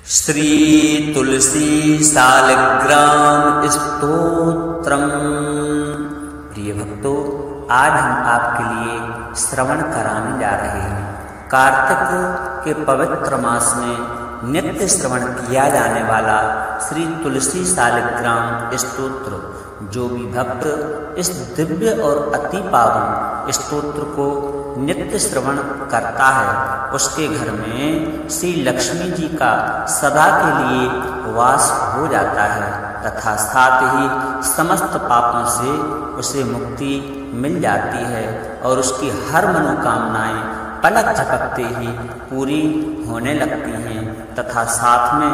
श्री तुलसी सालग्राम स्तोत्रम। प्रिय भक्तों, आज हम आपके लिए श्रवण कराने जा रहे हैं। कार्तिक के पवित्र मास में नित्य श्रवण किया जाने वाला श्री तुलसी सालग्राम स्तोत्र। जो भी भक्त इस दिव्य और अति पावन स्तोत्र को नित्य श्रवण करता है, उसके घर में श्री लक्ष्मी जी का सदा के लिए वास हो जाता है तथा साथ ही समस्त पापों से उसे मुक्ति मिल जाती है और उसकी हर मनोकामनाएं पलक झपकते ही पूरी होने लगती हैं तथा साथ में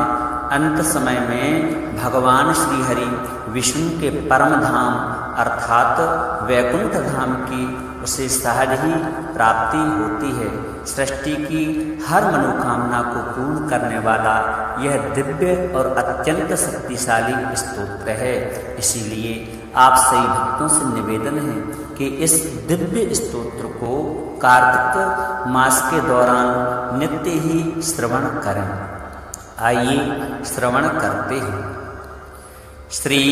अंत समय में भगवान श्री हरि विष्णु के परम धाम अर्थात वैकुंठ धाम की उसे सहज ही प्राप्ति होती है। सृष्टि की हर मनोकामना को पूर्ण करने वाला यह दिव्य और अत्यंत शक्तिशाली स्तोत्र है। इसीलिए आप सभी भक्तों से निवेदन है कि इस दिव्य स्तोत्र को कार्तिक मास के दौरान नित्य ही श्रवण करें। आइए श्रवण करते हैं। श्री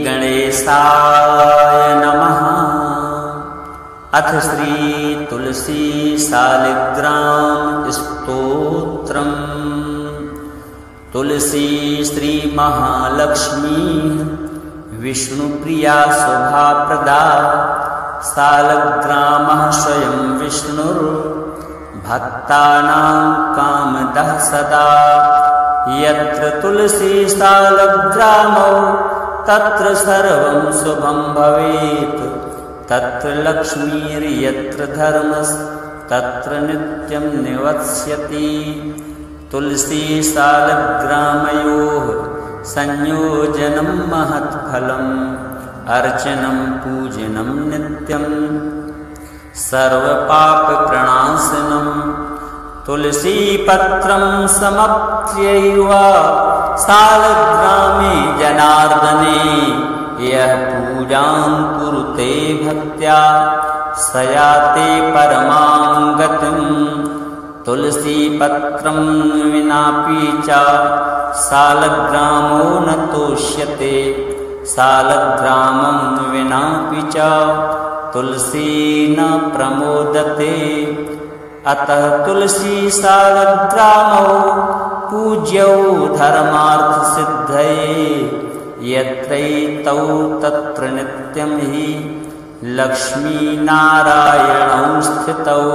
गणेशाय नमः। अथ श्री तुलसी सालग्राम स्तोत्रम्। तुलसी श्री महालक्ष्मी विष्णुप्रिया शोभाप्रदा। सालग्रामः स्वयं विष्णुर्भक्तानां कामदः सदा। यत्र तुलसी सालग्रामो तत्र सर्वं शुभं भवेत्। तत्र लक्ष्मीर्यत्र धर्मस्तत्र नित्यं निवत्स्यति। तुलसी सालग्रामयोः संयोजनं महत्फलम्। अर्चनं पूजनं नित्यं सर्वपापप्रणाशनं। तुलसी पत्रं समप्यैव सालग्रामे जनार्दने। यः पूजां कुरुते भक्त्या स याते परमां गतिम्। तुलसी पत्रं विनापि च सालग्रामो न तोष्यते। सालग्रामं विनापि च तुलसी न प्रमोदते। अतः तुलसी सालग्रामो पूज्यो धर्मार्थ सिद्धये। यत्रैतौ तत्र नित्यं हि लक्ष्मी नारायणौ स्थितौ।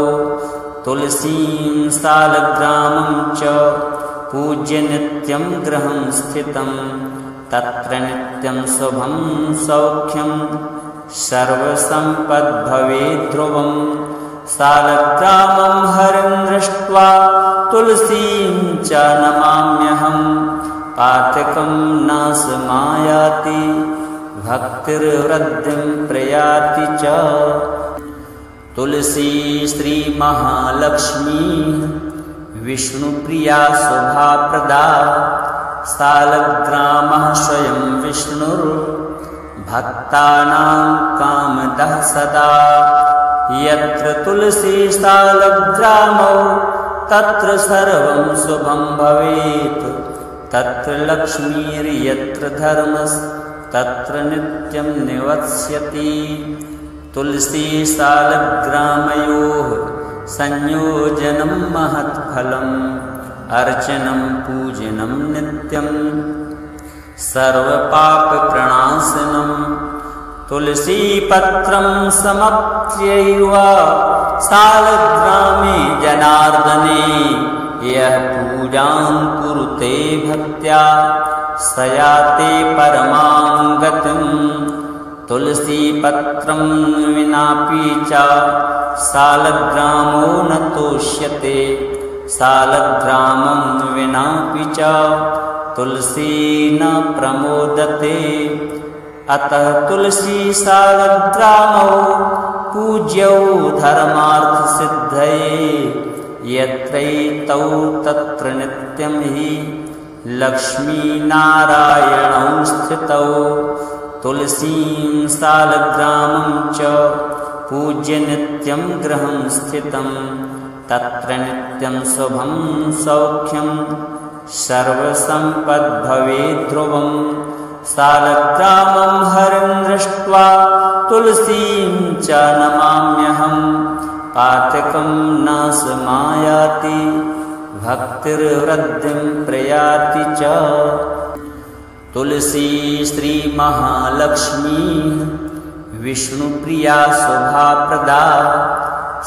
तुलसीं सालग्रामं च पूज्य नित्यं गृहं स्थितं। तत्र नित्यं शुभं सौख्यं सर्वसम्पद्भवेत् ध्रुवम्। सालग्रामं हरिं दृष्ट्वा तुलसीं च नमाम्यहम्। पातकं नाशमायाति भक्तिर्वृद्धिं प्रयाति च। तुलसी श्री महालक्ष्मी विष्णुप्रिया शोभाप्रदा। सालग्रामः स्वयं विष्णुर्भक्तानां कामदः सदा। यत्र तुलसी सालग्रामो तत्र सर्वं शुभं भवेत्। तत्र लक्ष्मीर्यत्र धर्मस्तत्र नित्यं निवत्स्यति। तुलसी सालग्रामयोः संयोजनं महत्फलम्। अर्चनं पूजनं नित्यं सर्वपापप्रणाशनं। तुलसी पत्रं समप्यैव सालग्रामे जनार्दने। यः पूजां कुरुते भक्त्या स याते परमां गतिम्। तुलसी पत्रं विनापि च सालग्रामो न तोष्यते। सालग्रामं विनापि च तुलसी न प्रमोदते। अतः तुलसी सालग्रामो पूज्यो धर्मार्थ सिद्धये। यत्रैतौ तत्र नित्यं हि लक्ष्मी नारायणौ स्थितौ। तुलसीं सालग्रामं च पूज्य नित्यं गृहं स्थितं। तत्र नित्यं शुभं सौख्यं सर्वसम्पद्भवेत् ध्रुवं सालग्रामं हरिं दृष्ट्वा तुलसीं च नमाम्यहं पातकं न समायाति भक्तिर्वृद्धिं प्रयाति च। तुलसी श्री महालक्ष्मी विष्णुप्रिया शोभाप्रदा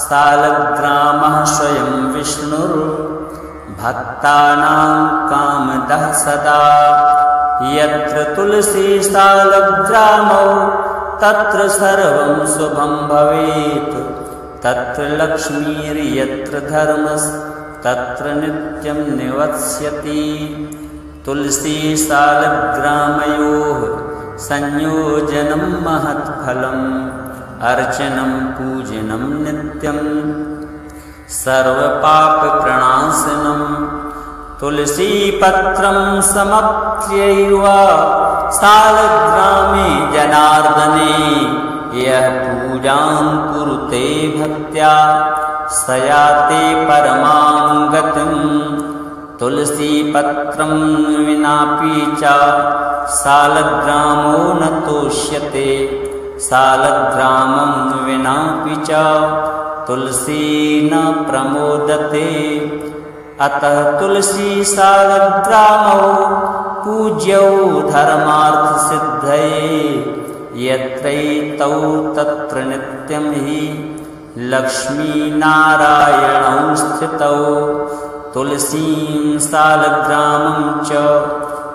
सालग्रामः स्वयं विष्णुर्भक्तानां कामदः सदा। यत्र तुलसी सालग्रामौ तत्र सर्वं शुभं भवेत् तत्र लक्ष्मीर्यत्र धर्मस्तत्र नित्यं निवत्स्यति। तुलसी सालग्रामयोः संयोजनं महत्फलम् अर्चनं पूजनं नित्यं सर्वपापप्रणाशनं। तुलसीपत्रं समप्यैव सालग्रामे जनार्दने यः पूजां कुरुते भक्त्या स याति परमां गतिम्। तुलसीपत्रं विनापि च सालग्रामो न तोष्यते सालग्रामं विनापि च तुलसी न प्रमोदते। अतः तुलसी सालग्रामौ पूज्यौ धर्मार्थसिद्धये यत्रैतौ तत्र नित्यं हि लक्ष्मीनारायणौ स्थितौ। तुलसीं सालग्रामं च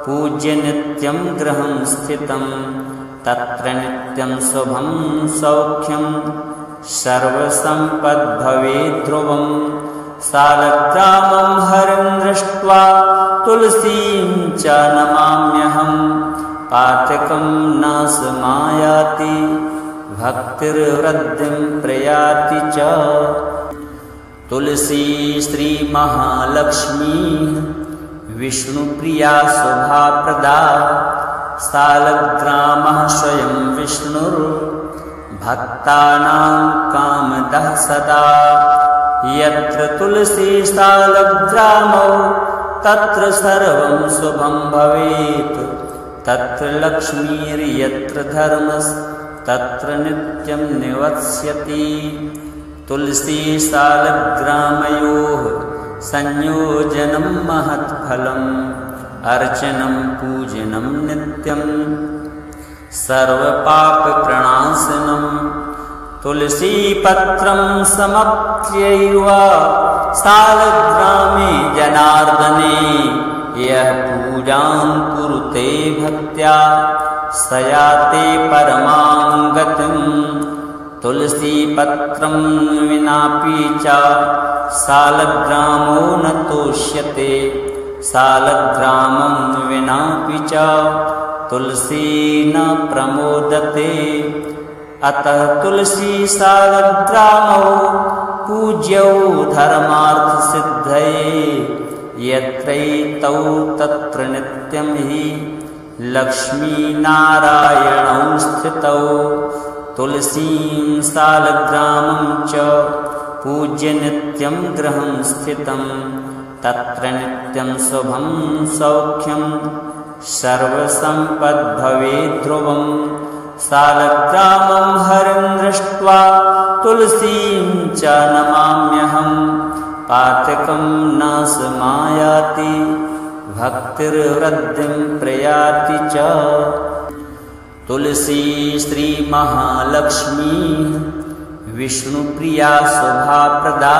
पूज्य नित्यं गृहं स्थितं तत्र नित्यं शुभं सौख्यं सर्वसम्पद्भवेत् ध्रुवं सालग्रामं हरिं दृष्ट्वा तुलसीं च नमाम्यहं पातकं न समायाति भक्तिर्वृद्धिं प्रयाति च। तुलसी श्री महालक्ष्मी विष्णुप्रिया शोभाप्रदा सालग्रामः स्वयं विष्णुर्भक्तानां कामदः सदा। यत्र तुलसी सालग्रामौ तत्र सर्वं शुभं भवेत् तत्र लक्ष्मीर्यत्र धर्मस्तत्र नित्यं निवत्स्यति। तुलसी सालग्रामयोः संयोजनं महत्फलम् अर्चनं पूजनं नित्यं सर्वपापप्रणाशनं। तुलसीपत्रं समप्यैव सालग्रामे जनार्दने यः पूजां कुरुते भक्त्या स याति परमां गतिम्। तुलसीपत्रं विनापि च सालग्रामो न तोष्यते सालग्रामं विनापि च तुलसी न प्रमोदते। अतः तुलसी सालग्रामौ पूज्यौ धर्मार्थसिद्धये यत्रैतौ तत्र नित्यं हि लक्ष्मीनारायणौ स्थितौ। तुलसीं सालग्रामं च पूज्य नित्यं गृहं स्थितं तत्र नित्यं शुभं सौख्यं सर्वसम्पद्भवेत् ध्रुवं सालग्रामं हरिं दृष्ट्वा तुलसीं च नमाम्यहं पातकं न समायाति भक्तिर्वृद्धिं प्रयाति च। तुलसी श्री महालक्ष्मी विष्णुप्रिया शोभाप्रदा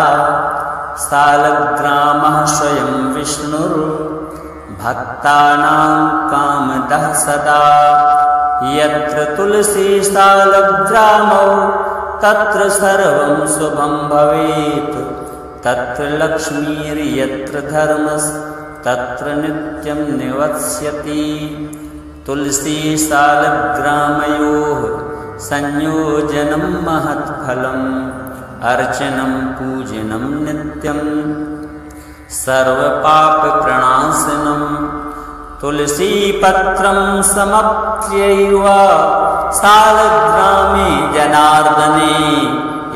सालग्रामः स्वयं विष्णुर्भक्तानां कामदः सदा। यत्र तुलसी सालग्रामौ तत्र सर्वं शुभं भवेत् तत्र लक्ष्मीर्यत्र धर्मस्तत्र नित्यं निवत्स्यति। तुलसी सालग्रामयोः संयोजनं महत्फलम् अर्चनं पूजनं नित्यं सर्वपापप्रणाशनं। तुलसीपत्रं समप्यैव सालग्रामे जनार्दने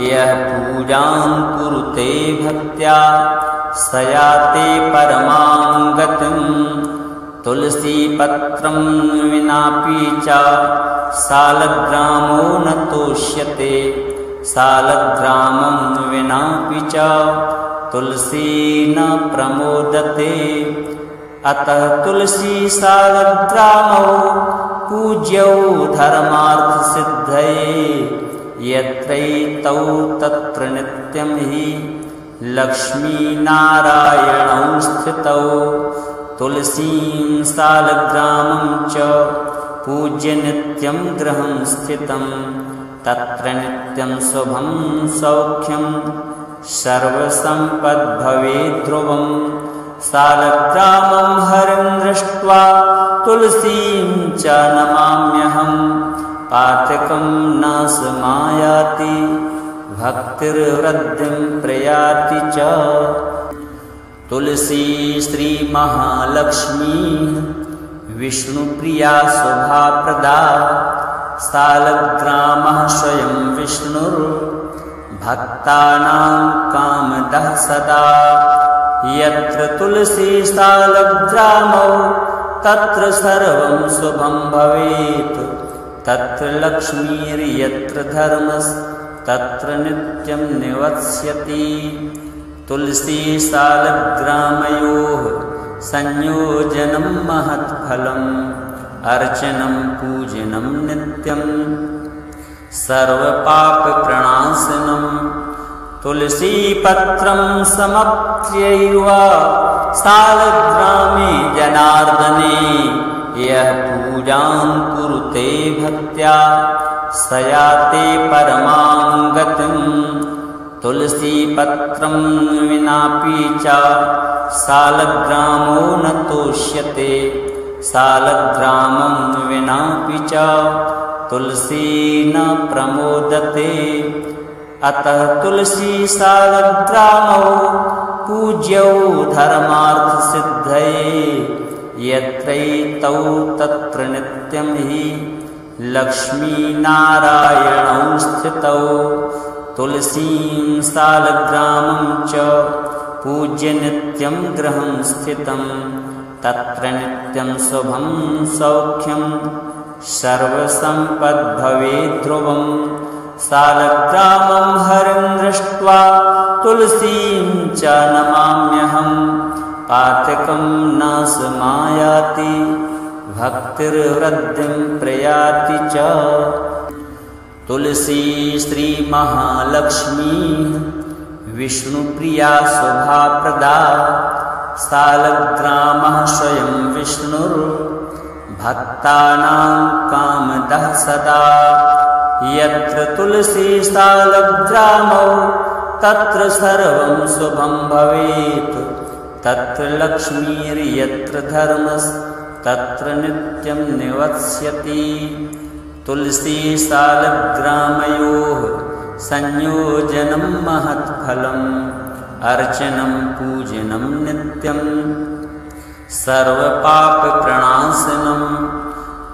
यः पूजां कुरुते भक्त्या स याति परमां गतिम्। तुलसीपत्रं विनापि च सालग्रामो न तोष्यते सालग्रामं विनापि च तुलसी न प्रमोदते अतः तुलसी सालग्रामौ पूज्यौ धर्मार्थसिद्धये यत्रैतौ तत्र नित्यं हि लक्ष्मीनारायणौ स्थितौ तुलसीं सालग्रामं च पूज्य नित्यं गृहं स्थितं तत्र नित्यं शुभं सौख्यं सर्वसम्पद्भवेत् ध्रुवं सालग्रामं हरिं दृष्ट्वा तुलसीं च नमाम्यहं पातकं न समायाति भक्तिर्वृद्धिं प्रयाति च तुलसी श्री महालक्ष्मी विष्णुप्रिया शोभाप्रदा सालग्रामः स्वयं विष्णुर्भक्तानां कामदः सदा यत्र तुलसी सालग्रामौ तत्र सर्वं शुभं भवेत् तत्र लक्ष्मीर्यत्र धर्मस्तत्र नित्यं निवत्स्यति तुलसी सालग्रामयोः संयोजनं महत्फलम् अर्चनं पूजनं नित्यं सर्वपापप्रणाशनं तुलसीपत्रं समप्यैव सालग्रामे जनार्दने यः पूजां कुरुते भक्त्या स याते परमां गतिं तुलसीपत्रं विनापि च सालग्रामो न तोष्यते सालग्रामं विनापि च तुलसी न प्रमोदते अतः तुलसी सालग्रामौ पूज्यौ धर्मार्थसिद्धये यत्रैतौ तत्र नित्यं हि लक्ष्मीनारायणौ स्थितौ तुलसीं सालग्रामं च पूज्य नित्यं गृहं स्थितं तत्र नित्यं शुभं सौख्यं सर्वसम्पद्भवेत् ध्रुवं सालग्रामं हरिं दृष्ट्वा तुलसीं च नमाम्यहं पातकं न समायाति भक्तिर्वृद्धिं प्रयाति च तुलसी श्री महालक्ष्मी विष्णुप्रिया शोभाप्रदा सालग्रामः स्वयं विष्णुर्भक्तानां कामदः सदा यत्र तुलसी सालग्रामौ तत्र सर्वं शुभं भवेत् तत्र लक्ष्मीर्यत्र धर्मस्तत्र नित्यं निवत्स्यति तुलसी सालग्रामयोः संयोजनं महत्फलम् अर्चनं पूजनं नित्यं सर्वपापप्रणाशनं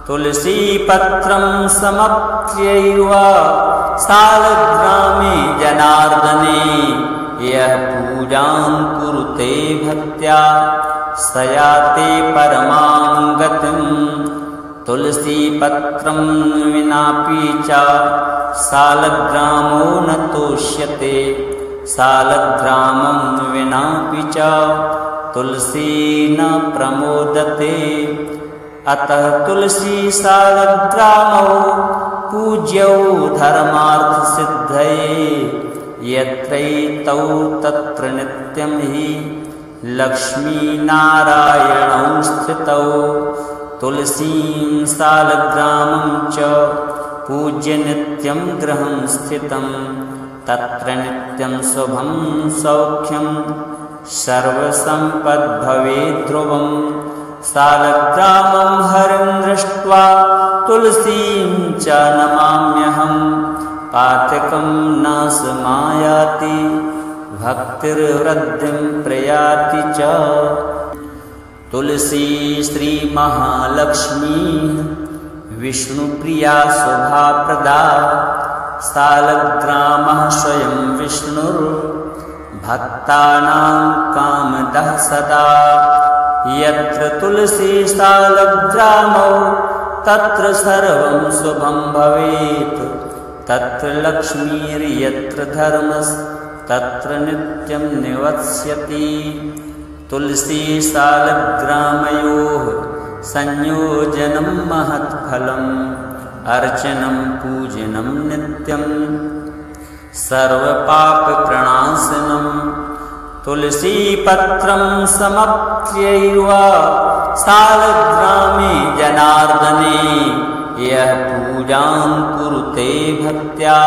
तुलसीपत्रं समप्यैव सालग्रामे जनार्दने यः पूजां कुरुते भक्त्या स याते परमां गतिं तुलसीपत्रं विनापि च सालग्रामो न तोष्यते सालग्रामं विनापि च तुलसी न प्रमोदते अतः तुलसी सालग्रामौ पूज्यौ धर्मार्थसिद्धये यत्रैतौ तत्र नित्यं हि लक्ष्मीनारायणौ स्थितौ तुलसीं सालग्रामं च पूज्य नित्यं गृहं स्थितं तत्र नित्यं शुभं सौख्यं सर्वसम्पद्भवेत् ध्रुवं सालग्रामं हरिं दृष्ट्वा तुलसीं च नमाम्यहं पातकं न समायाति भक्तिर्वृद्धिं प्रयाति च तुलसी श्री महालक्ष्मी विष्णुप्रिया शोभाप्रदा सालग्रामः स्वयं विष्णुर्भक्तानां कामदः सदा यत्र तुलसी सालग्रामौ तत्र सर्वं शुभं भवेत्। तत्र लक्ष्मीर्यत्र धर्मस्तत्र नित्यं निवत्स्यति। तुलसी सालग्रामयोः संयोजनं महत्फलम्। अर्चनं पूजनं नित्यं सर्वपापप्रणाशनम्। तुलसीपत्रं समप्यैव सालग्रामे जनार्दने। यः पूजां कुरुते भक्त्या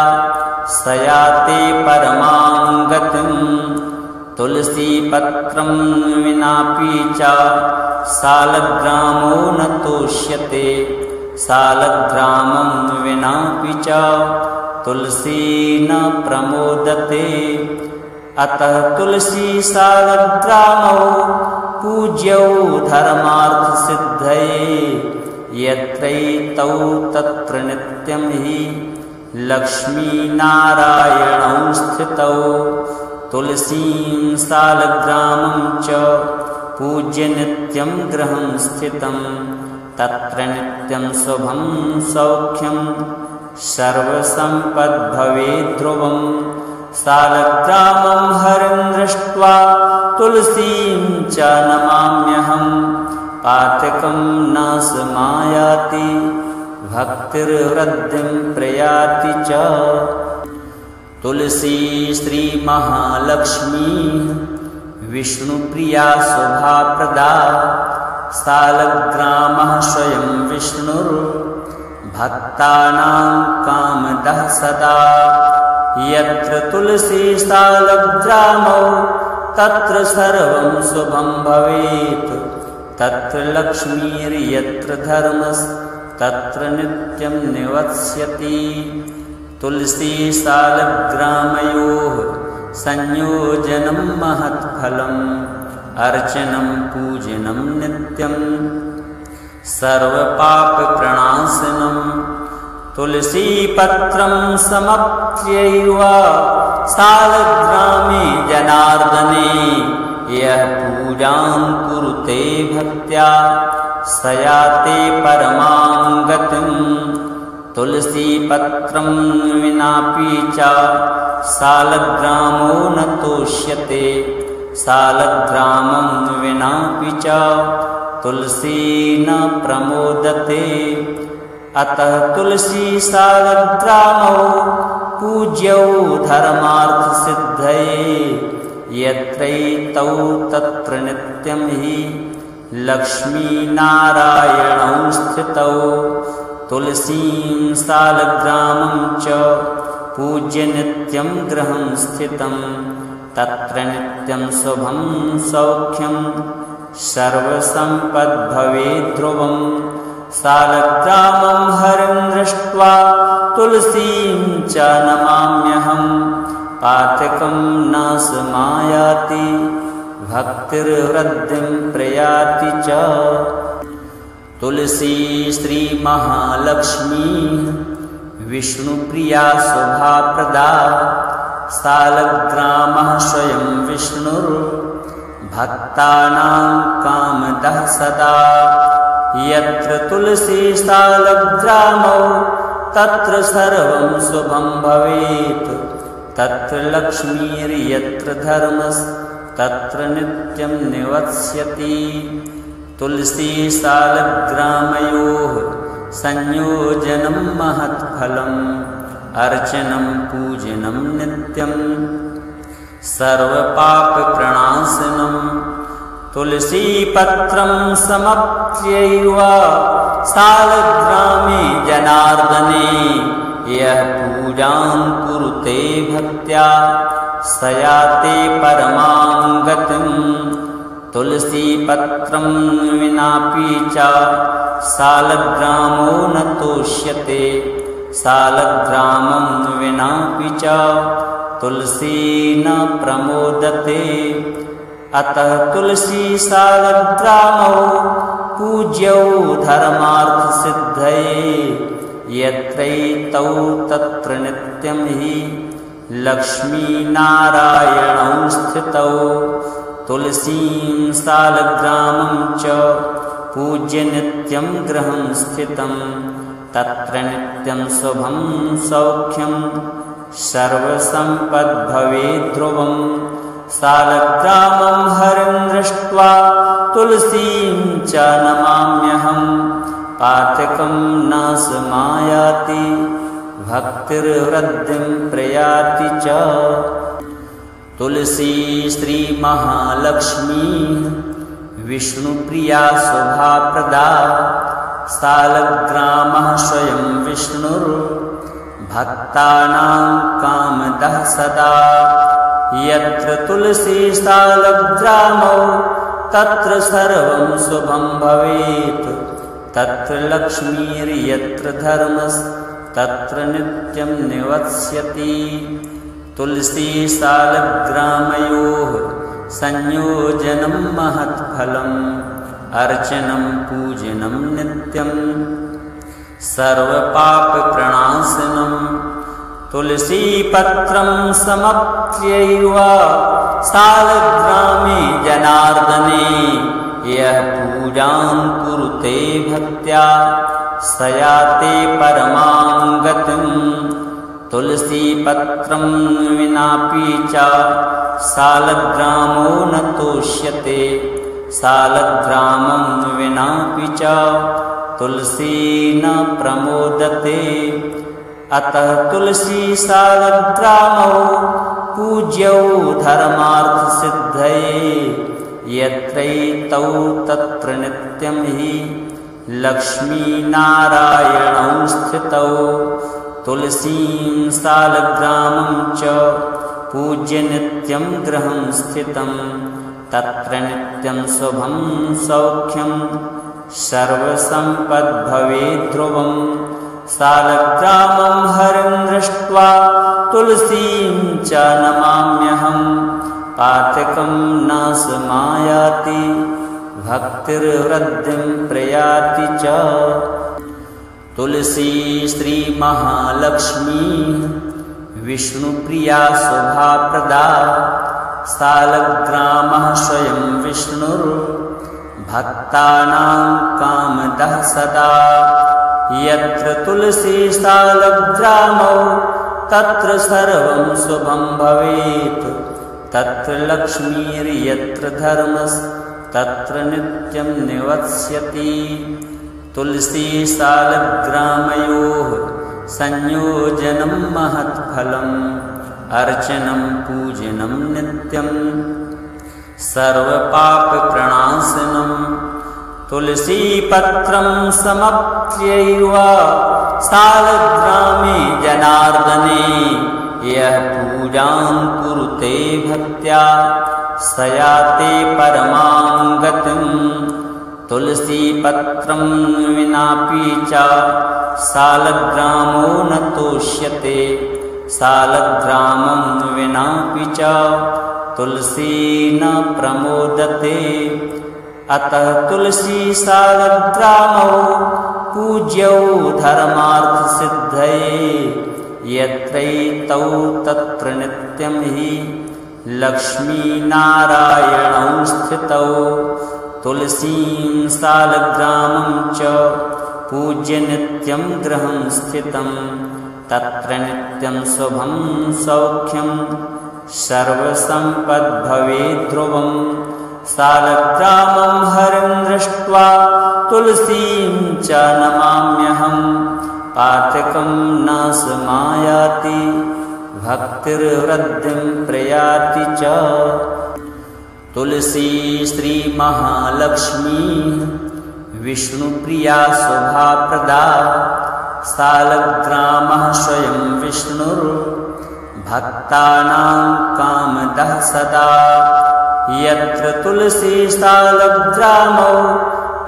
स याति परमां गतिम्। तुलसीपत्रं विनापि च सालग्रामो न तोष्यते। सालग्रामं विनापि च तुलसी न प्रमोदते। अतः तुलसी सालग्रामौ पूज्यौ धर्मार्थसिद्धये। यत्रैतौ तत्र नित्यं हि लक्ष्मीनारायणौ स्थितौ। तुलसीं सालग्रामं च पूज्य नित्यं गृहं स्थितं। तत्र नित्यं शुभं सौख्यं सर्वसम्पद्भवेद्ध्रुवम्। सालग्रामं हरिं दृष्ट्वा तुलसीं च नमाम्यहम्। पातकं न समायाति भक्तिर्वृद्धिं प्रयाति च। तुलसी श्रीमहालक्ष्मी विष्णुप्रिया शुभाप्रदा। सालग्रामः स्वयं विष्णुर्भक्तानां कामदः सदा। यत्र तुलसी सालग्रामौ तत्र सर्वं शुभं भवेत्। तत्र लक्ष्मीर्यत्र धर्मस्तत्र नित्यं निवत्स्यति। तुलसी सालग्रामयोः संयोजनं महत्फलम्। अर्चनं पूजनं नित्यं सर्वपापप्रणाशनम्। तुलसीपत्रं समप्यैव सालग्रामे जनार्दने। यः पूजां कुरुते भक्त्या स याति परमां गतिम्। तुलसीपत्रं विनापि च सालग्रामो न तोष्यते। सालग्रामं विनापि च तुलसी न प्रमोदते। अतः तुलसी सालग्रामौ पूज्यौ धर्मार्थसिद्धये। यत्रैतौ तत्र नित्यं हि लक्ष्मीनारायणौ स्थितौ। तुलसीं सालग्रामं च पूज्य नित्यं गृहं स्थितं। तत्र नित्यं शुभं सौख्यं सर्वसम्पद्भवेद्ध्रुवम्। सालग्रामं हरिं दृष्ट्वा तुलसीं च नमाम्यहम्। पातकं न समायाति भक्तिर्वृद्धिं प्रयाति च। तुलसी श्रीमहालक्ष्मी विष्णुप्रिया शुभाप्रदा। सालग्रामः स्वयं विष्णुर्भक्तानां कामदः सदा। यत्र तुलसी सालग्रामौ तत्र सर्वं शुभं भवेत्। तत्र लक्ष्मीर्यत्र धर्मस्तत्र नित्यं निवत्स्यति। तुलसी सालग्रामयोः संयोजनं महत्फलम्। अर्चनं पूजनं नित्यं सर्वपापप्रणाशनम्। तुलसीपत्रं समप्यैव सालग्रामे जनार्दने। यः पूजां कुरुते भक्त्या स याति परमां गतिम्। तुलसीपत्रं विनापि च सालग्रामो न तोष्यते। सालग्रामं विनापि च तुलसी न प्रमोदते। अतः तुलसी सालग्रामौ पूज्यौ धर्मार्थसिद्धये। यत्रैतौ तत्र नित्यं हि लक्ष्मीनारायणौ स्थितौ। तुलसीं सालग्रामं च पूज्य नित्यं गृहं स्थितं तत्र नित्यं शुभं सौख्यं सर्वसम्पद्भवेत् ध्रुवं सालग्रामं हरिं दृष्ट्वा तुलसीं च नमाम्यहं पातकं न समायाति भक्तिर्वृद्धिं प्रयाति च। तुलसी श्री महालक्ष्मी विष्णुप्रिया शोभाप्रदा सालग्रामः स्वयं विष्णुर्भक्तानां कामदः सदा यत्र तुलसी सालग्रामौ तत्र सर्वं शुभं भवेत् तत्र लक्ष्मीर्यत्र धर्मस्तत्र नित्यं निवत्स्यति। तुलसी सालग्रामयोः संयोजनं महत्फलम् अर्चनं पूजनं नित्यं सर्वपापप्रणाशनं तुलसीपत्रं समप्यैव सालग्रामे जनार्दने यः पूजां कुरुते भक्त्या स याते परमां गतिम्। तुलसीपत्रं विनापि च सालग्रामो न तोष्यते सालग्रामं विनापि च तुलसी न प्रमोदते। अतः तुलसी सालग्रामौ पूज्यौ धर्मार्थसिद्धये यत्रैतौ तत्र नित्यं हि लक्ष्मीनारायणौ स्थितौ। तुलसीं सालग्रामं च पूज्य नित्यं गृहं स्थितं तत्र नित्यं शुभं सौख्यं सर्वसम्पद्भवेत् ध्रुवं सालग्रामं हरिं दृष्ट्वा तुलसीं च नमाम्यहं पातकं न समायाति भक्तिर्वृद्धिं प्रयाति च। तुलसी श्री महालक्ष्मी विष्णुप्रिया शोभाप्रदा सालग्रामः स्वयं विष्णुर्भक्तानां कामदः सदा यत्र तुलसी सालग्रामौ तत्र सर्वं शुभं भवेत् तत्र लक्ष्मीर्यत्र धर्मस्तत्र नित्यं निवत्स्यति। तुलसी सालग्रामयोः संयोजनं महत्फलम् अर्चनं पूजनं नित्यं सर्वपापप्रणाशनं तुलसीपत्रं समप्यैव सालग्रामे जनार्दने यः पूजां कुरुते भक्त्या स याते परमां गतिम्। तुलसीपत्रं विनापि च सालग्रामो न तोष्यते सालग्रामं विनापि च तुलसी न प्रमोदते। अतः तुलसी सालग्रामौ पूज्यौ धर्मार्थसिद्धये यत्रैतौ तत्र नित्यं हि लक्ष्मीनारायणौ स्थितौ। तुलसीं सालग्रामं च पूज्य नित्यं गृहं स्थितं तत्र नित्यं शुभं सौख्यं सर्वसम्पद्भवेत् ध्रुवं सालग्रामं हरिं दृष्ट्वा तुलसीं च नमाम्यहं पातकं न समायाति भक्तिर्वृद्धिं प्रयाति च। तुलसी श्री महालक्ष्मी विष्णुप्रिया शोभाप्रदा सालग्रामः स्वयं विष्णुर्भक्तानां कामदः सदा यत्र तुलसी सालग्रामौ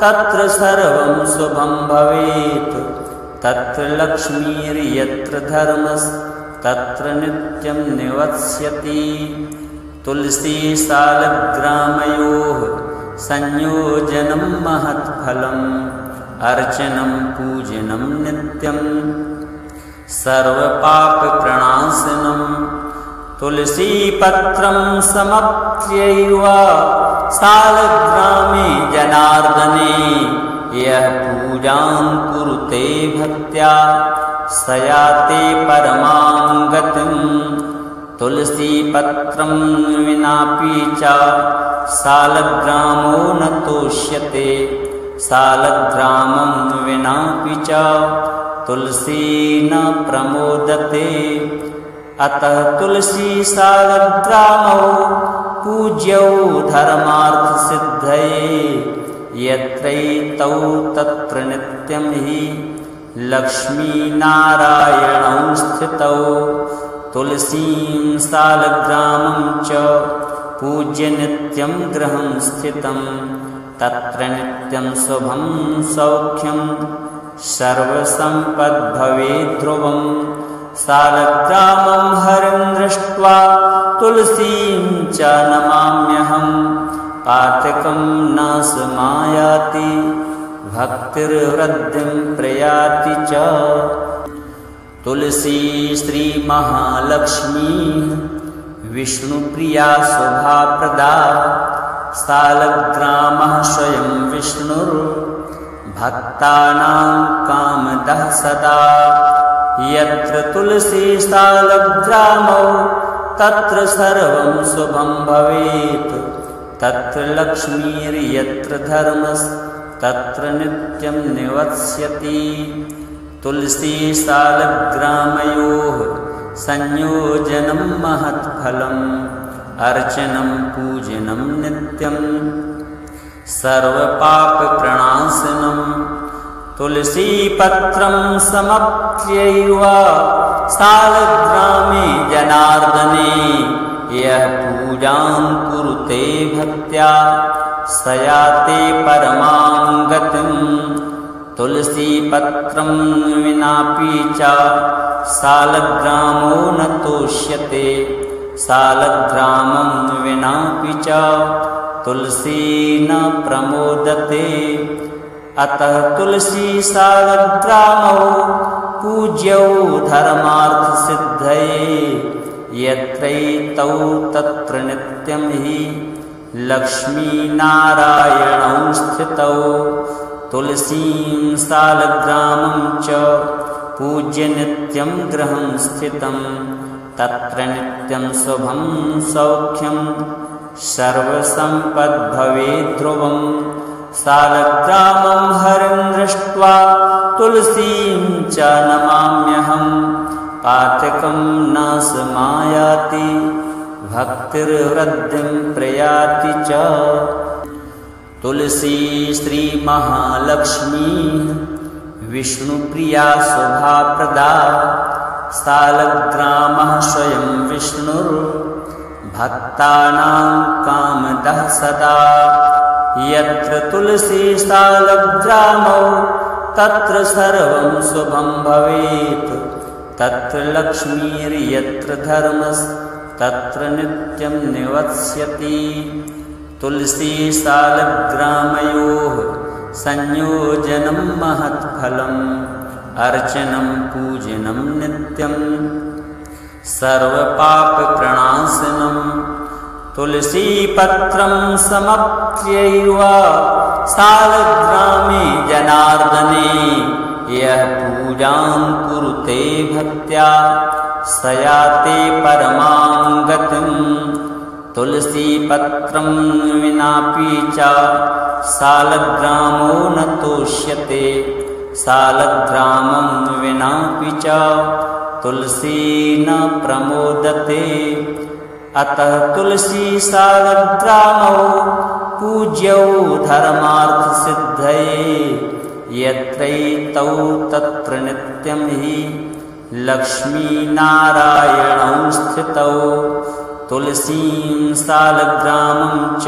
तत्र सर्वं शुभं भवेत् तत्र लक्ष्मीर्यत्र धर्मस्तत्र नित्यं निवत्स्यति। तुलसी सालग्रामयोः संयोजनं महत्फलम् अर्चनं पूजनं नित्यं सर्वपापप्रणाशनं तुलसीपत्रं समप्यैव सालग्रामे जनार्दने यः पूजां कुरुते भक्त्या स याति परमां गतिम् तुलसीपत्रं विनापि च सालग्रामो न तोष्यते सालग्रामं विनापि च तुलसी न प्रमोदते अतः तुलसी सालग्रामौ पूज्यौ धर्मार्थसिद्धये यत्रैतौ तत्र नित्यं हि लक्ष्मीनारायणौ स्थितौ तुलसीं सालग्रामं च पूज्य नित्यं गृहं स्थितं तत्र नित्यं शुभं सौख्यं सर्वसम्पद्भवेद्ध्रुवं सालग्रामं हरिं दृष्ट्वा तुलसीं च नमाम्यहं पातकं न समायाति भक्तिर्वृद्धिं प्रयाति च तुलसी श्री महालक्ष्मी विष्णुप्रिया शोभाप्रदा सालग्रामः स्वयं विष्णुर्भक्तानां कामदः सदा यत्र तुलसी सालग्रामौ तत्र सर्वं शुभं भवेत् तत्र लक्ष्मीर्यत्र धर्मस्तत्र नित्यं निवत्स्यति तुलसी सालग्रामयोः संयोजनं महत्फलम् अर्चनं पूजनं नित्यं सर्वपापप्रणाशनं तुलसीपत्रं समप्यैव सालग्रामे जनार्दने यः पूजां कुरुते भक्त्या स याति परमां गतिम् तुलसीपत्रं विनापि च सालग्रामो न तोष्यते सालग्रामं विनापि च तुलसी न प्रमोदते अतः तुलसी सालग्रामौ पूज्यौ धर्मार्थसिद्धये यत्रैतौ तत्र नित्यं हि लक्ष्मीनारायणौ स्थितौ तुलसीं सालग्रामं च पूज्य नित्यं गृहं स्थितं तत्र नित्यं शुभं सौख्यं सर्वसम्पद्भवेद्ध्रुवं सालग्रामं हरिं दृष्ट्वा तुलसीं च नमाम्यहं पातकं न समायाति भक्तिर्वृद्धिं प्रयाति च तुलसी श्री महालक्ष्मी विष्णुप्रिया शोभाप्रदा सालग्रामः स्वयं विष्णुर्भक्तानां कामदः सदा यत्र तुलसी सालग्रामौ तत्र सर्वं शुभं भवेत् तत्र लक्ष्मीर्यत्र धर्मस्तत्र नित्यं निवत्स्यति तुलसी सालग्रामयोः संयोजनं महत्फलम् अर्चनं पूजनं नित्यं सर्वपापप्रणाशनं तुलसीपत्रं समप्यैव सालग्रामे जनार्दने यः पूजां कुरुते भक्त्या स याति परमां गतिम् तुलसीपत्रं विनापि च सालग्रामो न तोष्यते सालग्रामं विनापि च तुलसी न प्रमोदते अतः तुलसी सालग्रामौ पूज्यौ धर्मार्थसिद्धये यत्रैतौ तत्र नित्यं हि लक्ष्मीनारायणौ स्थितौ तुलसीं सालग्रामं च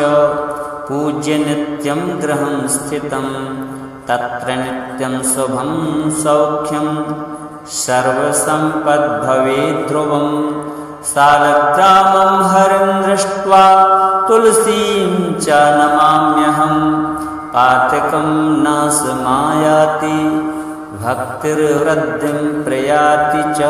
पूज्य नित्यं गृहं स्थितं तत्र नित्यं शुभं सौख्यं सर्वसम्पद्भवेद्ध्रुवं सालग्रामं हरिं दृष्ट्वा तुलसीं च नमाम्यहं पातकं न समायाति भक्तिर्वृद्धिं प्रयाति च